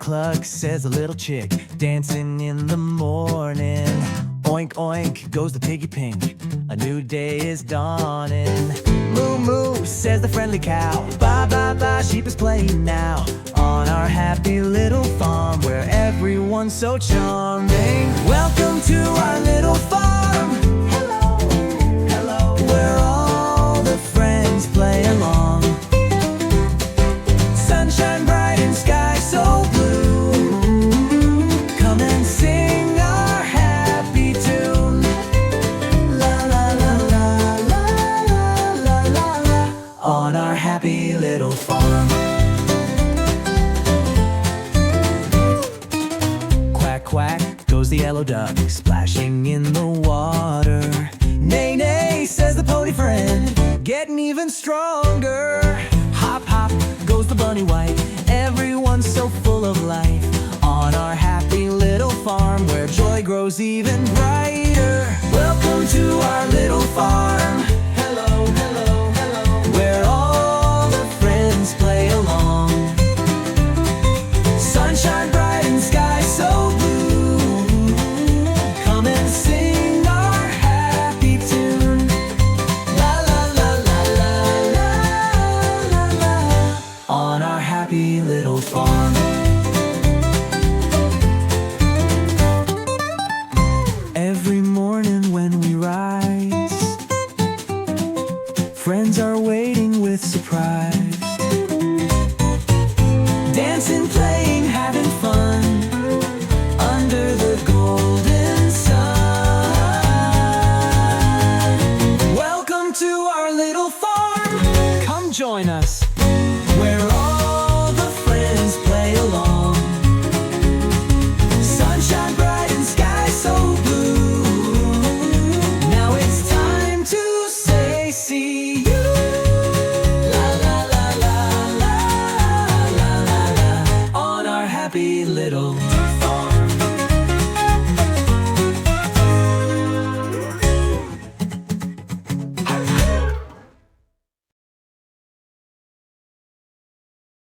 cluck, says the little chick, dancing in the morning. Oink, oink, goes the piggy pink, a new day is dawning. Moo, moo, says the friendly cow, bye, bye, bye, sheep is playing now. On our happy little farm, where everyone's so charming. Welcome to our little farm. Hello, hello, where all the friends play along. Sunshine bright and sky so blue. Come and sing our happy tune. La la la la la la la la. On our happy little farm. Quack quack goes the yellow duck, splashing in the water. Neigh neigh says the pony friend, getting even stronger. Hop hop goes the bunny white, everyone's so full of life. On our happy little farm, where joy grows even brighter. Welcome to our little farm. Hello, hello, hello, where all the friends play along. Sunshine bright and sky so blue. Come and sing our happy tune. La la la la la la la la. On our happy little farm. Every morning when we rise, friends are waiting with surprise. Dancing, playing, having fun under the golden sun. Welcome to our little farm. Come join us.